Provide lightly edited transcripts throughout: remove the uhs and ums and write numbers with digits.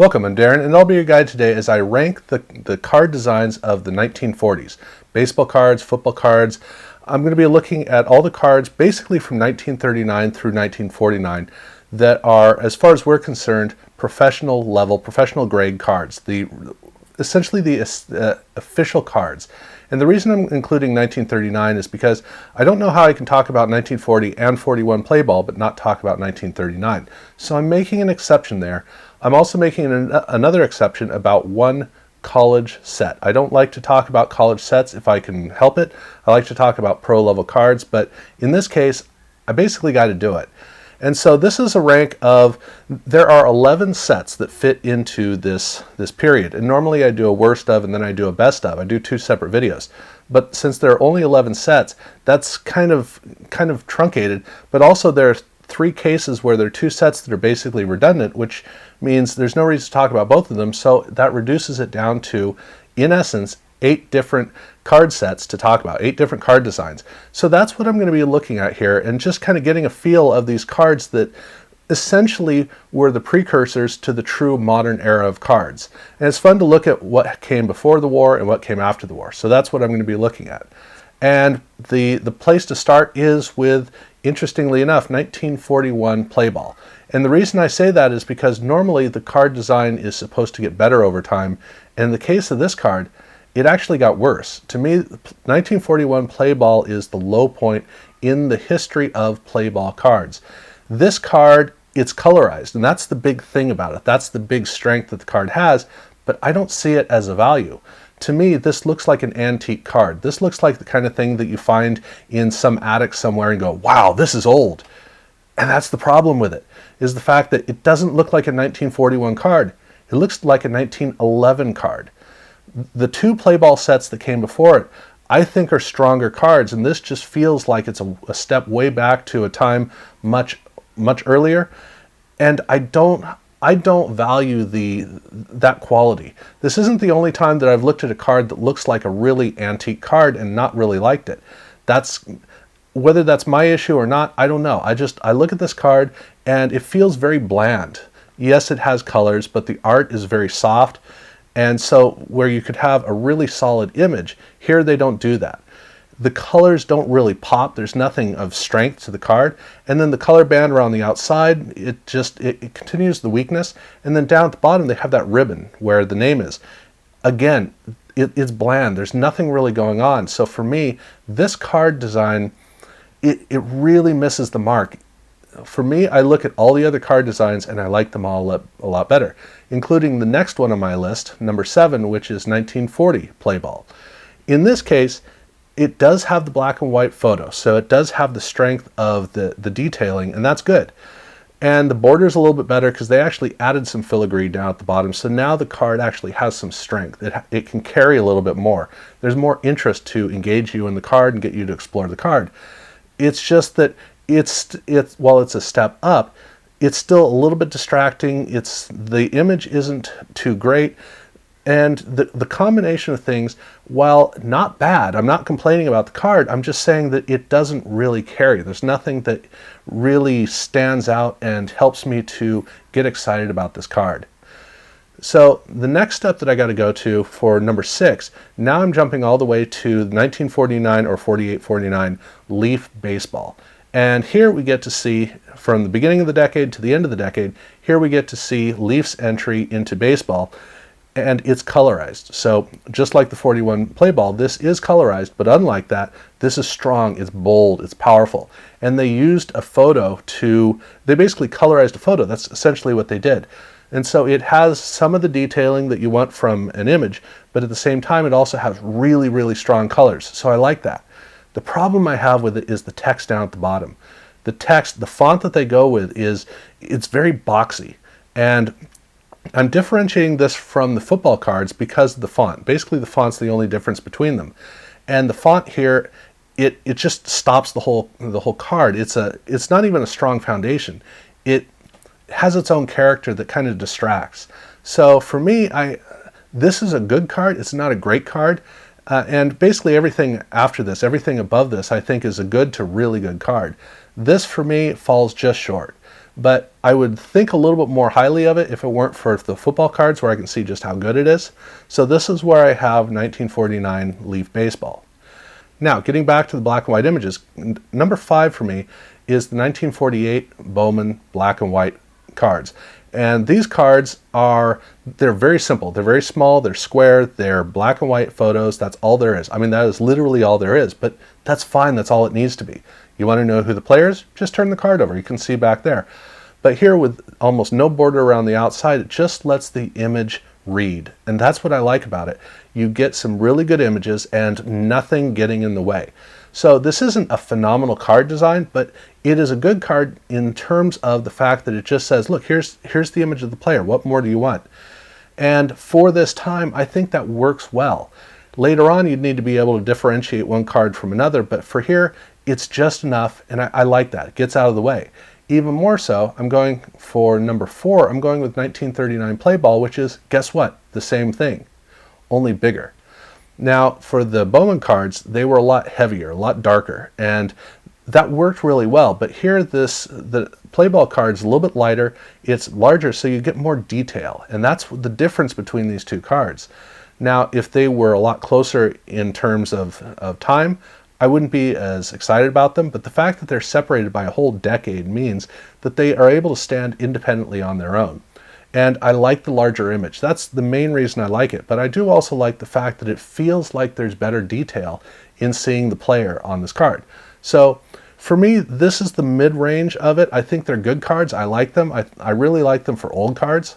Welcome, I'm Darren, and I'll be your guide today as I rank the card designs of the 1940s. Baseball cards, football cards. I'm going to be looking at all the cards basically from 1939 through 1949 that are, as far as we're concerned, professional level, professional grade cards. Essentially the official cards. And the reason I'm including 1939 is because I don't know how I can talk about 1940 and 41 play ball but not talk about 1939. So I'm making an exception there. I'm also making another exception about one college set. I don't like to talk about college sets if I can help it. I like to talk about pro level cards, but in this case, I basically got to do it. And so this is a rank of, there are 11 sets that fit into this period. And normally I do a worst of and then I do a best of. I do two separate videos. But since there are only 11 sets, that's kind of truncated. But also there are three cases where there are two sets that are basically redundant, which means there's no reason to talk about both of them. So that reduces it down to, in essence, 8 different card sets to talk about, 8 different card designs. So that's what I'm going to be looking at here and just kind of getting a feel of these cards that essentially were the precursors to the true modern era of cards. And it's fun to look at what came before the war and what came after the war. So that's what I'm going to be looking at. And the place to start is with, interestingly enough, 1941 play ball. And the reason I say that is because normally the card design is supposed to get better over time. And in the case of this card, it actually got worse. To me, 1941 play ball is the low point in the history of play ball cards. This card, it's colorized, and that's the big thing about it. That's the big strength that the card has, but I don't see it as a value. To me, this looks like an antique card. This looks like the kind of thing that you find in some attic somewhere and go, wow, this is old. And that's the problem with it, is the fact that it doesn't look like a 1941 card. It looks like a 1911 card. The two play ball sets that came before it, I think, are stronger cards, and this just feels like it's a step way back to a time much earlier. And I don't value that quality. This isn't the only time that I've looked at a card that looks like a really antique card and not really liked it. Whether that's my issue or not, I don't know. I look at this card and it feels very bland. Yes, it has colors, but the art is very soft. And so where you could have a really solid image, here they don't do that. The colors don't really pop. There's nothing of strength to the card. And then the color band around the outside, it continues the weakness. And then down at the bottom, they have that ribbon where the name is. Again, it's bland. There's nothing really going on. So for me, this card design, it really misses the mark. For me, I look at all the other card designs and I like them all a lot better, including the next one on my list, number 7, which is 1940 play ball. In this case, it does have the black and white photo, so it does have the strength of the detailing, and that's good. And the border's a little bit better because they actually added some filigree down at the bottom, so now the card actually has some strength. It can carry a little bit more. There's more interest to engage you in the card and get you to explore the card. It's just that while it's a step up, it's still a little bit distracting. The image isn't too great. And the combination of things, while not bad, I'm not complaining about the card, I'm just saying that it doesn't really carry. There's nothing that really stands out and helps me to get excited about this card. So the next step that I got to go to for number 6, now I'm jumping all the way to 1949 or 48-49 Leaf baseball. And here we get to see, from the beginning of the decade to the end of the decade, here we get to see Leaf's entry into baseball, and it's colorized. So just like the 41 play ball, this is colorized, but unlike that, this is strong, it's bold, it's powerful. And they used a photo they basically colorized a photo. That's essentially what they did. And so it has some of the detailing that you want from an image, but at the same time, it also has really, really strong colors. So I like that. The problem I have with it is the text down at the bottom. The text, the font that they go with it's very boxy. And I'm differentiating this from the football cards because of the font. Basically, the font's the only difference between them. And the font here, it just stops the whole card. It's not even a strong foundation. It has its own character that kind of distracts. So for me, this is a good card. It's not a great card. And basically everything after this, everything above this, I think is a good to really good card. This, for me, falls just short. but I would think a little bit more highly of it if it weren't for the football cards where I can see just how good it is. So this is where I have 1949 Leaf Baseball. Now, getting back to the black and white images, number 5 for me is the 1948 Bowman black and white cards. And these cards they're very simple. They're very small, they're square, they're black and white photos. That's all there is. I mean, that is literally all there is, but that's fine. That's all it needs to be. You want to know who the player is? Just turn the card over. You can see back there. But here, with almost no border around the outside, it just lets the image read. And that's what I like about it. You get some really good images and nothing getting in the way. So this isn't a phenomenal card design, but it is a good card in terms of the fact that it just says, look, here's the image of the player. What more do you want? And for this time, I think that works well. Later on, you'd need to be able to differentiate one card from another, but for here, it's just enough, and I like that. It gets out of the way. Even more so, I'm going for number 4. I'm going with 1939 Play Ball, which is, guess what? The same thing, only bigger. Now, for the Bowman cards, they were a lot heavier, a lot darker, and that worked really well. But here, the Play Ball card is a little bit lighter. It's larger, so you get more detail, and that's the difference between these two cards. Now, if they were a lot closer in terms of time, I wouldn't be as excited about them, but the fact that they're separated by a whole decade means that they are able to stand independently on their own. And I like the larger image. That's the main reason I like it, but I do also like the fact that it feels like there's better detail in seeing the player on this card. So for me, this is the mid-range of it. I think they're good cards. I like them. I really like them for old cards.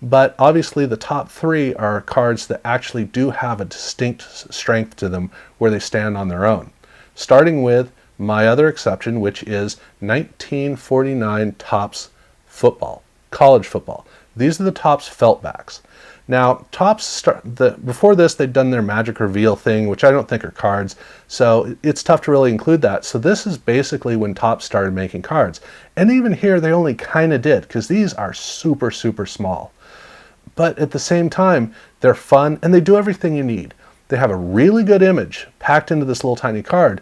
But obviously the top 3 are cards that actually do have a distinct strength to them where they stand on their own. Starting with my other exception, which is 1949 Topps football, college football. These are the Topps felt backs. Now, Topps, before this, they'd done their Magic Reveal thing, which I don't think are cards, so it's tough to really include that. So this is basically when Topps started making cards. And even here, they only kind of did, because these are super, super small. But at the same time, they're fun, and they do everything you need. They have a really good image packed into this little tiny card,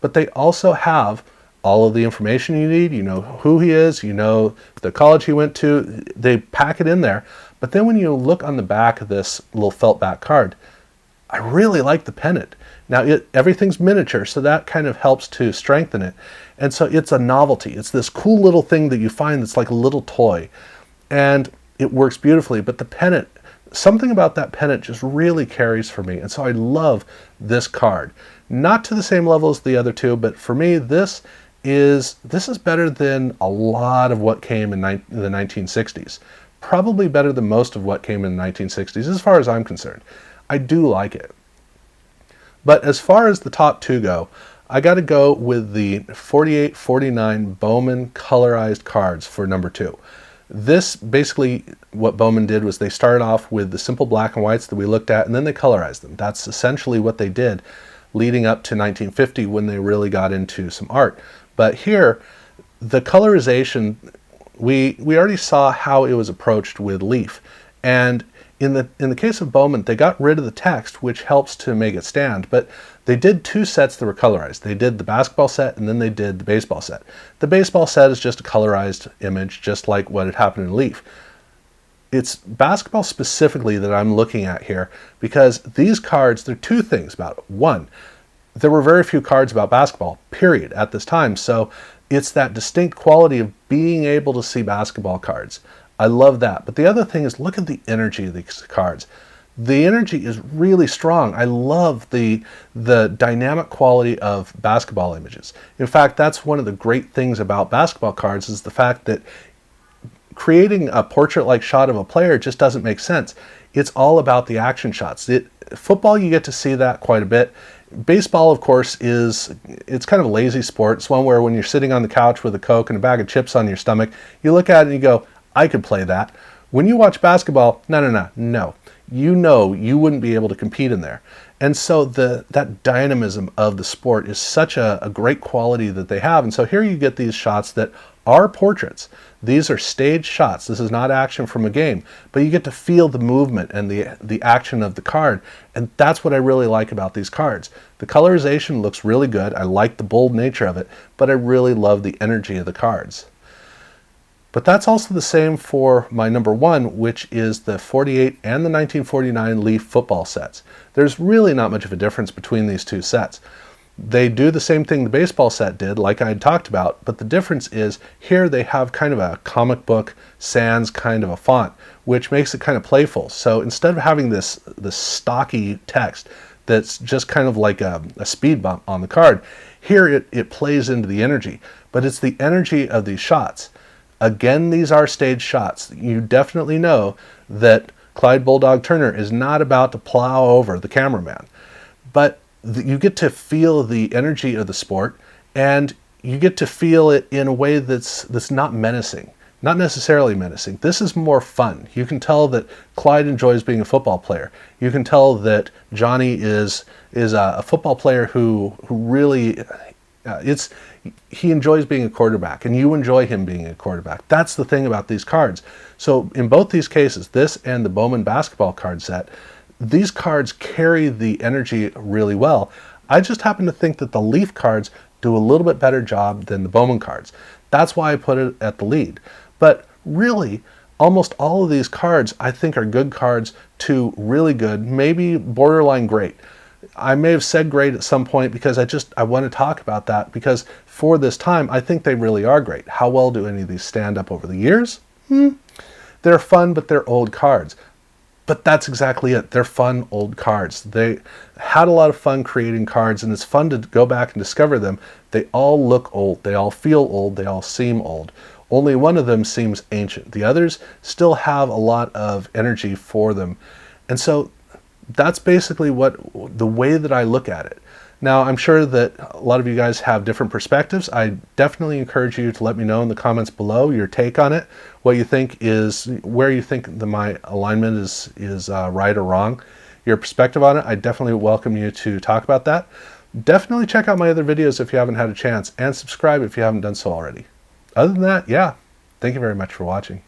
but they also have all of the information you need. You know who he is, you know the college he went to, they pack it in there. But then when you look on the back of this little felt back card, I really like the pennant. Now everything's miniature, so that kind of helps to strengthen it. And so it's a novelty. It's this cool little thing that you find that's like a little toy. And it works beautifully, but the pennant, something about that pennant just really carries for me. And so I love this card. Not to the same level as the other two, but for me, this is better than a lot of what came in the 1960s. Probably better than most of what came in the 1960s, as far as I'm concerned. I do like it. But as far as the top 2 go, I got to go with the 48-49 Bowman colorized cards for number 2. This, basically, what Bowman did was they started off with the simple black and whites that we looked at, and then they colorized them. That's essentially what they did leading up to 1950 when they really got into some art. But here, the colorization, we already saw how it was approached with Leaf. And in the case of Bowman, they got rid of the text, which helps to make it stand, but they did 2 sets that were colorized. They did the basketball set, and then they did the baseball set. The baseball set is just a colorized image, just like what had happened in Leaf. It's basketball specifically that I'm looking at here, because these cards, there are 2 things about it. One, there were very few cards about basketball, period, at this time, so it's that distinct quality of being able to see basketball cards. I love that. But the other thing is, look at the energy of these cards. The energy is really strong. I love the dynamic quality of basketball images. In fact, that's one of the great things about basketball cards, is the fact that creating a portrait-like shot of a player just doesn't make sense. It's all about the action shots. Football, you get to see that quite a bit. Baseball, of course, it's kind of a lazy sport. It's one where when you're sitting on the couch with a Coke and a bag of chips on your stomach, you look at it and you go, I could play that. When you watch basketball, no. You know you wouldn't be able to compete in there. And so that dynamism of the sport is such a great quality that they have. And so here you get these shots that are portraits. These are staged shots. This is not action from a game, but you get to feel the movement and the action of the card. And that's what I really like about these cards. The colorization looks really good. I like the bold nature of it, but I really love the energy of the cards. But that's also the same for my number one, which is the 48 and the 1949 Leaf football sets. There's really not much of a difference between these two sets. They do the same thing the baseball set did, like I had talked about, but the difference is here they have kind of a comic book sans kind of a font, which makes it kind of playful. So instead of having this stocky text that's just kind of like a speed bump on the card, here it plays into the energy, but it's the energy of these shots. Again, these are staged shots. You definitely know that Clyde Bulldog Turner is not about to plow over the cameraman, but you get to feel the energy of the sport, and you get to feel it in a way that's not menacing, not necessarily menacing. This is more fun. You can tell that Clyde enjoys being a football player. You can tell that Johnny is a football player who really he enjoys being a quarterback, and you enjoy him being a quarterback. That's the thing about these cards. So in both these cases, this and the Bowman basketball card set, these cards carry the energy really well. I just happen to think that the Leaf cards do a little bit better job than the Bowman cards. That's why I put it at the lead. But really, almost all of these cards I think are good cards to really good, maybe borderline great. I may have said great at some point because I want to talk about that, because for this time I think they really are great. How well do any of these stand up over the years? They're fun, but they're old cards. But that's exactly it. They're fun old cards. They had a lot of fun creating cards, and it's fun to go back and discover them. They all look old. They all feel old. They all seem old. Only one of them seems ancient. The others still have a lot of energy for them. And so that's basically the way that I look at it. Now, I'm sure that a lot of you guys have different perspectives. I definitely encourage you to let me know in the comments below your take on it, what you think is, where you think my alignment is right or wrong, your perspective on it. I definitely welcome you to talk about that. Definitely check out my other videos if you haven't had a chance, and subscribe if you haven't done so already. Other than that, yeah, thank you very much for watching.